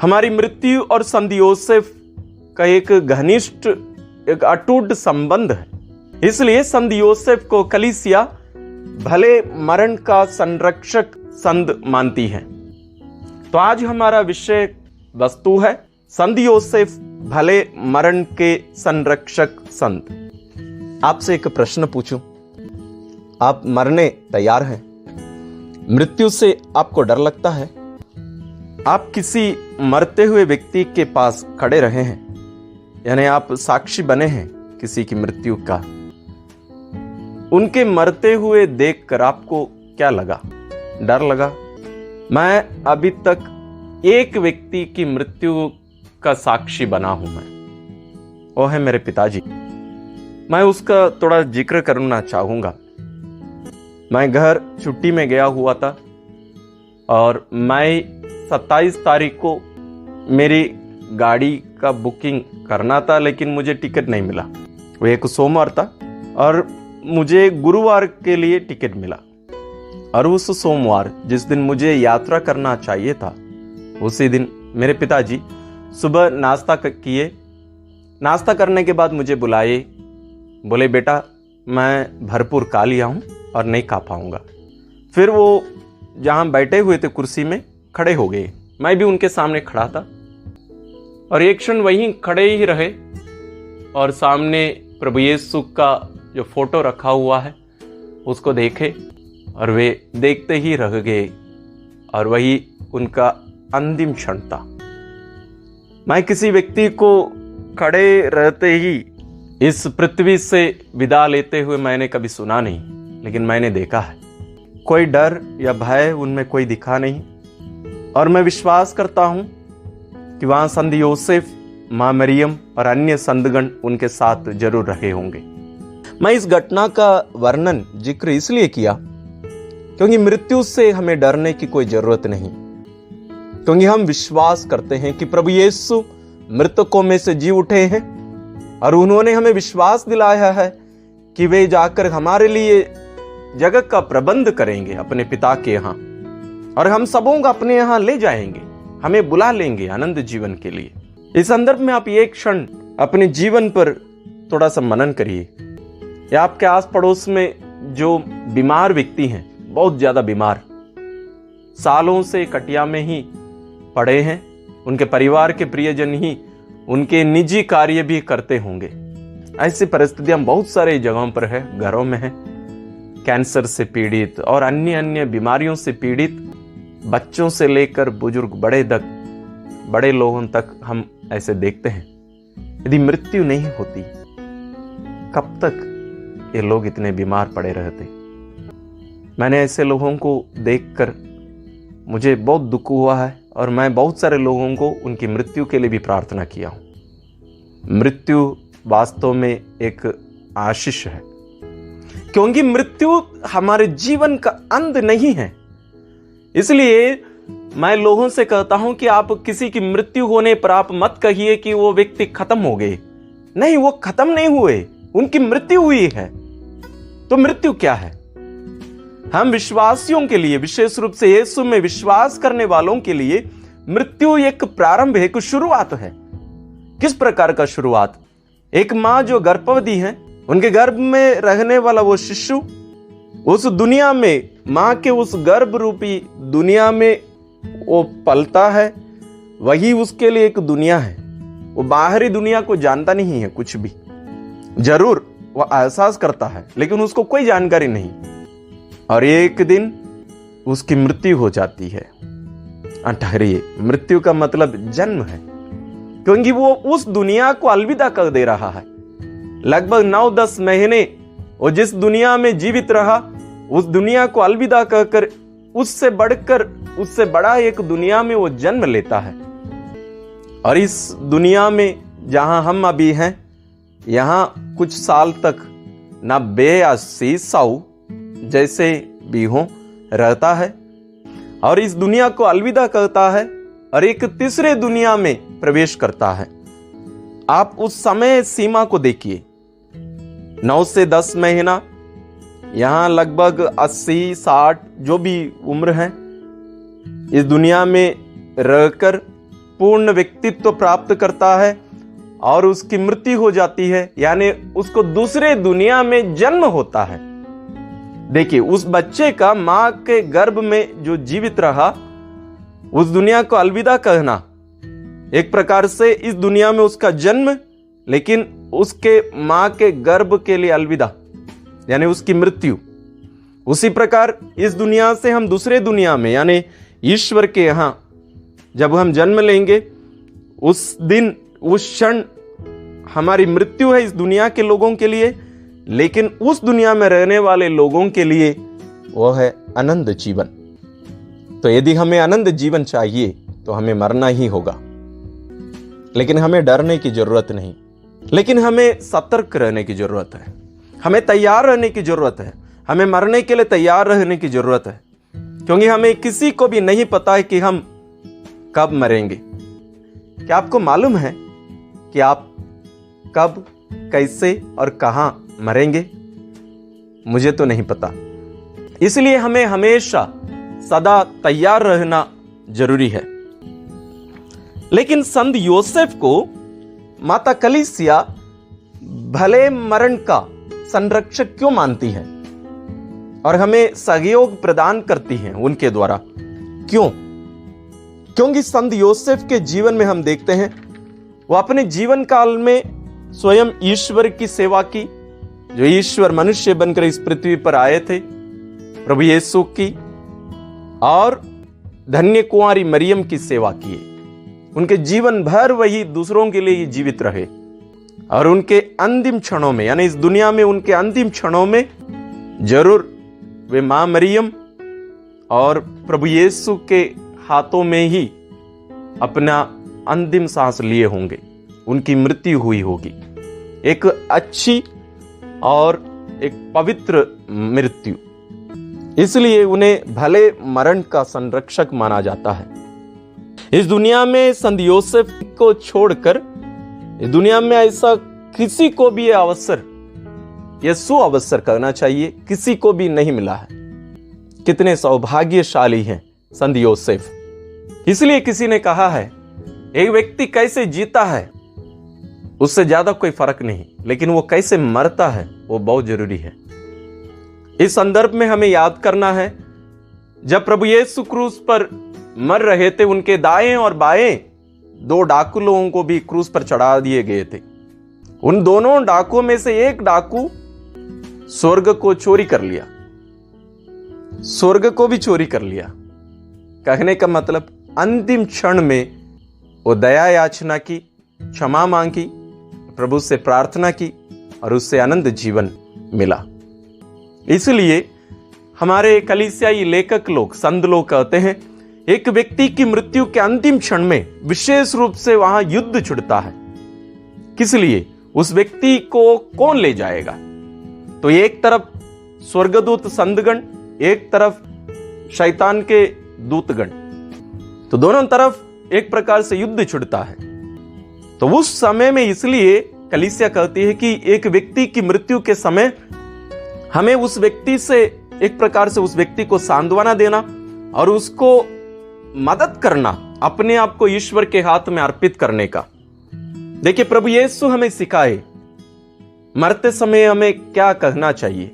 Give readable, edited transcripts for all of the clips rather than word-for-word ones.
हमारी मृत्यु और संत योसेफ का एक घनिष्ठ, एक अटूट संबंध है। इसलिए संत योसेफ को कलीसिया भले मरण का संरक्षक संत मानती है। तो आज हमारा विषय वस्तु है संत योसेफ भले मरण के संरक्षक संत। आपसे एक प्रश्न पूछूं, आप मरने तैयार हैं? मृत्यु से आपको डर लगता है? आप किसी मरते हुए व्यक्ति के पास खड़े रहे हैं, यानी आप साक्षी बने हैं किसी की मृत्यु का। उनके मरते हुए देखकर आपको क्या लगा? डर लगा? मैं अभी तक एक व्यक्ति की मृत्यु का साक्षी बना हूं। वो है मेरे पिताजी। मैं उसका थोड़ा जिक्र करना चाहूंगा। मैं घर छुट्टी में गया हुआ था और मैं 27 तारीख को मेरी गाड़ी का बुकिंग करना था, लेकिन मुझे टिकट नहीं मिला। वो एक सोमवार था और मुझे गुरुवार के लिए टिकट मिला। और उस सोमवार जिस दिन मुझे यात्रा करना चाहिए था, उसी दिन मेरे पिताजी सुबह नाश्ता किए। नाश्ता करने के बाद मुझे बुलाए, बोले बेटा मैं भरपूर खा लिया हूँ और नहीं खा पाऊंगा। फिर वो जहाँ बैठे हुए थे कुर्सी में खड़े हो गए। मैं भी उनके सामने खड़ा था और एक क्षण वहीं खड़े ही रहे और सामने प्रभु यीशु का जो फोटो रखा हुआ है उसको देखे और वे देखते ही रह गए। और वही उनका अंतिम क्षण था। मैं किसी व्यक्ति को खड़े रहते ही इस पृथ्वी से विदा लेते हुए मैंने कभी सुना नहीं, लेकिन मैंने देखा है। कोई डर या भय उनमें कोई दिखा नहीं। और मैं विश्वास करता हूं कि वहां संत योसेफ, मां मरियम और अन्य संतगण उनके साथ जरूर रहे होंगे। मैं इस घटना का वर्णन, जिक्र इसलिए किया क्योंकि मृत्यु से हमें डरने की कोई जरूरत नहीं, क्योंकि हम विश्वास करते हैं कि प्रभु यीशु मृतकों में से जी उठे हैं और उन्होंने हमें विश्वास दिलाया है कि वे जाकर हमारे लिए जगह का प्रबंध करेंगे अपने पिता के यहाँ, और हम सबों को अपने यहाँ ले जाएंगे, हमें बुला लेंगे आनंद जीवन के लिए। इस संदर्भ में आप एक क्षण अपने जीवन पर थोड़ा सा मनन करिए, या आपके आस पड़ोस में जो बीमार व्यक्ति हैं, बहुत ज्यादा बीमार, सालों से कटिया में ही पड़े हैं, उनके परिवार के प्रियजन ही उनके निजी कार्य भी करते होंगे। ऐसी परिस्थितियां बहुत सारे जगहों पर है, घरों में है। कैंसर से पीड़ित और अन्य अन्य बीमारियों से पीड़ित बच्चों से लेकर बुजुर्ग बड़े लोगों तक हम ऐसे देखते हैं। यदि मृत्यु नहीं होती, कब तक ये लोग इतने बीमार पड़े रहते? मैंने ऐसे लोगों को देखकर मुझे बहुत दुख हुआ है और मैं बहुत सारे लोगों को उनकी मृत्यु के लिए भी प्रार्थना किया हूं। मृत्यु वास्तव में एक आशीष है, क्योंकि मृत्यु हमारे जीवन का अंत नहीं है। इसलिए मैं लोगों से कहता हूं कि आप किसी की मृत्यु होने पर आप मत कहिए कि वो व्यक्ति खत्म हो गए। नहीं, वो खत्म नहीं हुए, उनकी मृत्यु हुई है। तो मृत्यु क्या है? हम विश्वासियों के लिए, विशेष रूप से यीशु में विश्वास करने वालों के लिए मृत्यु एक प्रारंभ है, एक शुरुआत है। किस प्रकार का शुरुआत? एक मां जो गर्भवती है, उनके गर्भ में रहने वाला वो शिशु उस दुनिया में, मां के उस गर्भ रूपी दुनिया में वो पलता है। वही उसके लिए एक दुनिया है। वो बाहरी दुनिया को जानता नहीं है कुछ भी। जरूर वो एहसास करता है, लेकिन उसको कोई जानकारी नहीं। और एक दिन उसकी मृत्यु हो जाती है। ठहरिए, मृत्यु का मतलब जन्म है, क्योंकि वो उस दुनिया को अलविदा कर दे रहा है। लगभग 9-10 महीने वो जिस दुनिया में जीवित रहा, उस दुनिया को अलविदा कहकर उससे बढ़कर, उससे बड़ा एक दुनिया में वो जन्म लेता है। और इस दुनिया में जहां हम अभी हैं, यहां कुछ साल तक ना 82 साऊ जैसे भी हो रहता है और इस दुनिया को अलविदा कहता है और एक तीसरे दुनिया में प्रवेश करता है। आप उस समय सीमा को देखिए, 9 से 10 महीना, यहां लगभग 80-60 जो भी उम्र है, इस दुनिया में रहकर पूर्ण व्यक्तित्व प्राप्त करता है और उसकी मृत्यु हो जाती है, यानी उसको दूसरे दुनिया में जन्म होता है। देखिए, उस बच्चे का मां के गर्भ में जो जीवित रहा, उस दुनिया को अलविदा कहना, एक प्रकार से इस दुनिया में उसका जन्म, लेकिन उसके मां के गर्भ के लिए अलविदा, यानी उसकी मृत्यु। उसी प्रकार इस दुनिया से हम दूसरे दुनिया में, यानी ईश्वर के यहां जब हम जन्म लेंगे, उस दिन, उस क्षण हमारी मृत्यु है इस दुनिया के लोगों के लिए, लेकिन उस दुनिया में रहने वाले लोगों के लिए वो है आनंद जीवन। तो यदि हमें आनंद जीवन चाहिए तो हमें मरना ही होगा, लेकिन हमें डरने की जरूरत नहीं, लेकिन हमें सतर्क रहने की जरूरत है, हमें तैयार रहने की जरूरत है, हमें मरने के लिए तैयार रहने की जरूरत है, क्योंकि हमें किसी को भी नहीं पता है कि हम कब मरेंगे। क्या आपको मालूम है कि आप कब, कैसे और कहां मरेंगे? मुझे तो नहीं पता। इसलिए हमें हमेशा सदा तैयार रहना जरूरी है। लेकिन संत योसेफ को माता कलीसिया भले मरण का संरक्षक क्यों मानती है और हमें सहयोग प्रदान करती है उनके द्वारा? क्यों? क्योंकि संत योसेफ के जीवन में हम देखते हैं वो अपने जीवन काल में स्वयं ईश्वर की सेवा की, जो ईश्वर मनुष्य बनकर इस पृथ्वी पर आए थे, प्रभु यीशु की, और धन्य कुंवारी मरियम की सेवा किए। उनके जीवन भर वही दूसरों के लिए जीवित रहे, और उनके अंतिम क्षणों में, यानी इस दुनिया में उनके अंतिम क्षणों में जरूर वे मां मरियम और प्रभु यीशु के हाथों में ही अपना अंतिम सांस लिए होंगे, उनकी मृत्यु हुई होगी। एक अच्छी और एक पवित्र मृत्यु, इसलिए उन्हें भले मरण का संरक्षक माना जाता है। इस दुनिया में संत योसेफ को छोड़कर इस दुनिया में ऐसा किसी को भी यह अवसर, यह सुअवसर करना चाहिए, किसी को भी नहीं मिला है। कितने सौभाग्यशाली हैं संत योसेफ। इसलिए किसी ने कहा है, एक व्यक्ति कैसे जीता है उससे ज्यादा कोई फर्क नहीं, लेकिन वो कैसे मरता है वो बहुत जरूरी है। इस संदर्भ में हमें याद करना है, जब प्रभु यीशु क्रूस पर मर रहे थे, उनके दाएं और बाएं दो डाकू लोगों को भी क्रूस पर चढ़ा दिए गए थे। उन दोनों डाकुओं में से एक डाकू स्वर्ग को चोरी कर लिया, स्वर्ग को भी चोरी कर लिया। कहने का मतलब अंतिम क्षण में वो दया याचना की, क्षमा मांगी, प्रभु से प्रार्थना की और उससे आनंद जीवन मिला। इसलिए हमारे कलीसियाई लेखक लोग, संत लोग कहते हैं, एक व्यक्ति की मृत्यु के अंतिम क्षण में विशेष रूप से वहां युद्ध छिड़ता है। किस लिए? उस व्यक्ति को कौन ले जाएगा? तो एक तरफ स्वर्गदूत संतगण, एक तरफ शैतान के दूतगण, तो दोनों तरफ एक प्रकार से युद्ध छिड़ता है। तो उस समय में इसलिए कलीसिया कहती है कि एक व्यक्ति की मृत्यु के समय हमें उस व्यक्ति से एक प्रकार से उस व्यक्ति को सांत्वना देना और उसको मदद करना, अपने आप को ईश्वर के हाथ में अर्पित करने का। देखिए, प्रभु यीशु हमें सिखाए मरते समय हमें क्या कहना चाहिए।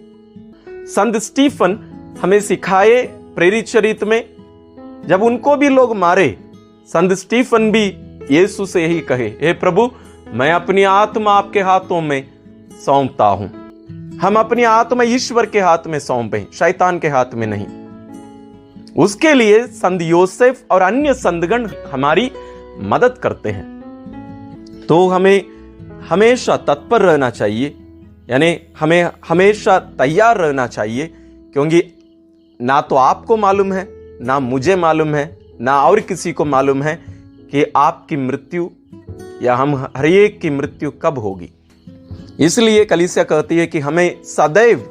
संत स्टीफन हमें सिखाए प्रेरित चरित्र में, जब उनको भी लोग मारे, संत स्टीफन भी यीशु से यही कहे, हे प्रभु, मैं अपनी आत्मा आपके हाथों में सौंपता हूं। हम अपनी आत्मा ईश्वर के हाथ में सौंपें, शैतान के हाथ में नहीं। उसके लिए संत योसेफ और अन्य संतगण हमारी मदद करते हैं। तो हमें हमेशा तत्पर रहना चाहिए, यानी हमें हमेशा तैयार रहना चाहिए, क्योंकि ना तो आपको मालूम है, ना मुझे मालूम है, ना और किसी को मालूम है कि आपकी मृत्यु या हम हर एक की मृत्यु कब होगी। इसलिए कलीसिया कहती है कि हमें सदैव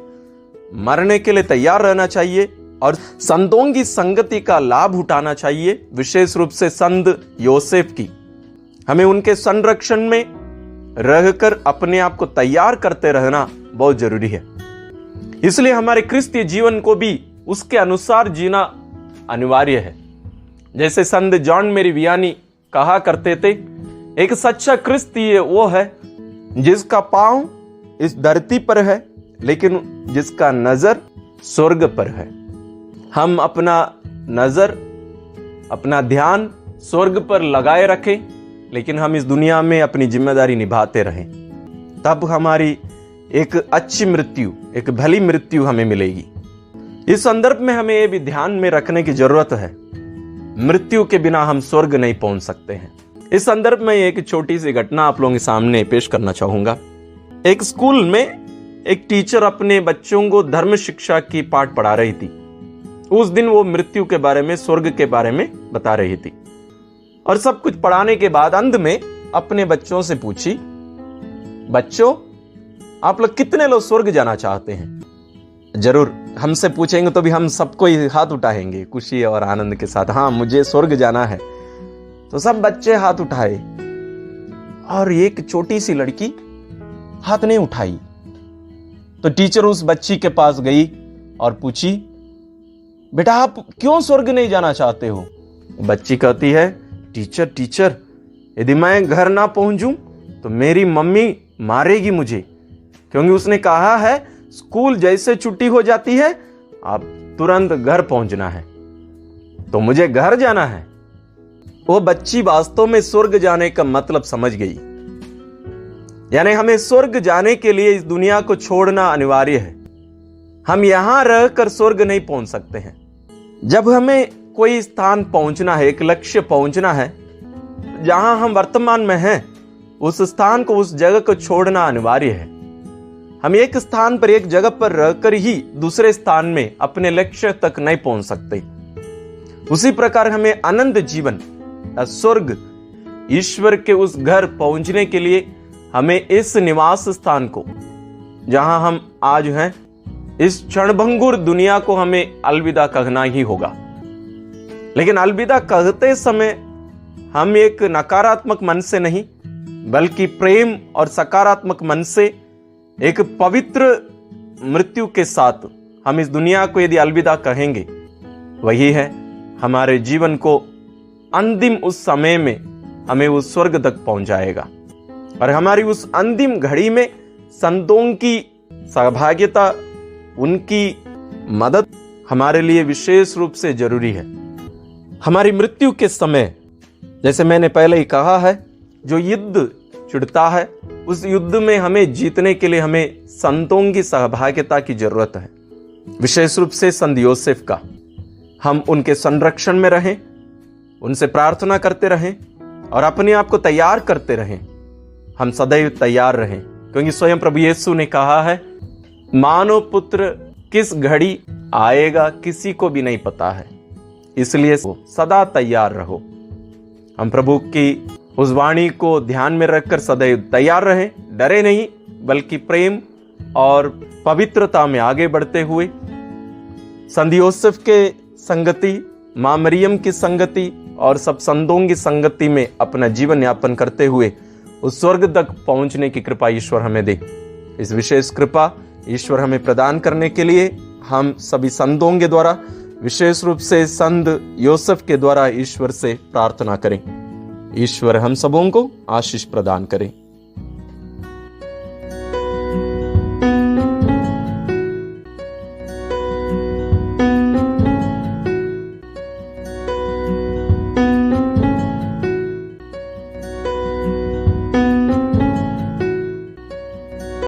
मरने के लिए तैयार रहना चाहिए और संतों की संगति का लाभ उठाना चाहिए, विशेष रूप से संत योसेफ की। हमें उनके संरक्षण में रहकर अपने आप को तैयार करते रहना बहुत जरूरी है। इसलिए हमारे क्रिस्तीय जीवन को भी उसके अनुसार जीना अनिवार्य है। जैसे संत जॉन मेरी वियानी कहा करते थे, एक सच्चा क्रिस्ती वो है जिसका पांव इस धरती पर है लेकिन जिसका नजर स्वर्ग पर है। हम अपना नजर, अपना ध्यान स्वर्ग पर लगाए रखें, लेकिन हम इस दुनिया में अपनी जिम्मेदारी निभाते रहें, तब हमारी एक अच्छी मृत्यु, एक भली मृत्यु हमें मिलेगी। इस संदर्भ में हमें यह भी ध्यान में रखने की जरूरत है, मृत्यु के बिना हम स्वर्ग नहीं पहुंच सकते हैं। इस संदर्भ में एक छोटी सी घटना आप लोगों के सामने पेश करना चाहूंगा। एक स्कूल में एक टीचर अपने बच्चों को धर्म शिक्षा की पाठ पढ़ा रही थी। उस दिन वो मृत्यु के बारे में, स्वर्ग के बारे में बता रही थी, और सब कुछ पढ़ाने के बाद अंत में अपने बच्चों से पूछी, बच्चों आप लोग कितने लोग स्वर्ग जाना चाहते हैं? जरूर हमसे पूछेंगे तो भी हम सबको ही हाथ उठाएंगे खुशी और आनंद के साथ, हाँ मुझे स्वर्ग जाना है। तो सब बच्चे हाथ उठाए और एक छोटी सी लड़की हाथ नहीं उठाई। तो टीचर उस बच्ची के पास गई और पूछी, बेटा आप क्यों स्वर्ग नहीं जाना चाहते हो? बच्ची कहती है, टीचर यदि मैं घर ना पहुंचूं तो मेरी मम्मी मारेगी मुझे, क्योंकि उसने कहा है स्कूल जैसे छुट्टी हो जाती है आप तुरंत घर पहुंचना है, तो मुझे घर जाना है। वो बच्ची वास्तव में स्वर्ग जाने का मतलब समझ गई। यानी हमें स्वर्ग जाने के लिए इस दुनिया को छोड़ना अनिवार्य है। हम यहां रहकर स्वर्ग नहीं पहुंच सकते हैं। जब हमें कोई स्थान पहुंचना है, एक लक्ष्य पहुंचना है, जहां हम वर्तमान में हैं, उस स्थान को, उस जगह को छोड़ना अनिवार्य है। हम एक स्थान पर, एक जगह पर रहकर ही दूसरे स्थान में अपने लक्ष्य तक नहीं पहुंच सकते। उसी प्रकार हमें अनंत जीवन, स्वर्ग, ईश्वर के उस घर पहुंचने के लिए हमें इस निवास स्थान को, जहां हम आज हैं, इस क्षणभंगुर दुनिया को हमें अलविदा कहना ही होगा। लेकिन अलविदा कहते समय हम एक नकारात्मक मन से नहीं, बल्कि प्रेम और सकारात्मक मन से, एक पवित्र मृत्यु के साथ हम इस दुनिया को यदि अलविदा कहेंगे, वही है हमारे जीवन को अंतिम उस समय में हमें उस स्वर्ग तक पहुंचाएगा। और हमारी उस अंतिम घड़ी में संतों की सहभागिता, उनकी मदद हमारे लिए विशेष रूप से जरूरी है। हमारी मृत्यु के समय, जैसे मैंने पहले ही कहा है, जो युद्ध छिड़ता है, उस युद्ध में हमें जीतने के लिए हमें संतों की सहभागिता की जरूरत है, विशेष रूप से संत योसेफ का। हम उनके संरक्षण में रहें, उनसे प्रार्थना करते रहें और अपने आप को तैयार करते रहें। हम सदैव तैयार रहें, क्योंकि स्वयं प्रभु यीशु ने कहा है, मानव पुत्र किस घड़ी आएगा किसी को भी नहीं पता है, इसलिए सदा तैयार रहो। हम प्रभु की उस वाणी को ध्यान में रखकर सदैव तैयार रहें, डरे नहीं, बल्कि प्रेम और पवित्रता में आगे बढ़ते हुए संत योसेफ के संगति, मां मरियम की संगति और सब संतों की संगति में अपना जीवन यापन करते हुए उस स्वर्ग तक पहुंचने की कृपा ईश्वर हमें दे। इस विशेष कृपा ईश्वर हमें प्रदान करने के लिए हम सभी संतों के द्वारा, विशेष रूप से संत योसेफ के द्वारा ईश्वर से प्रार्थना करें। ईश्वर हम सबों को आशीष प्रदान करें।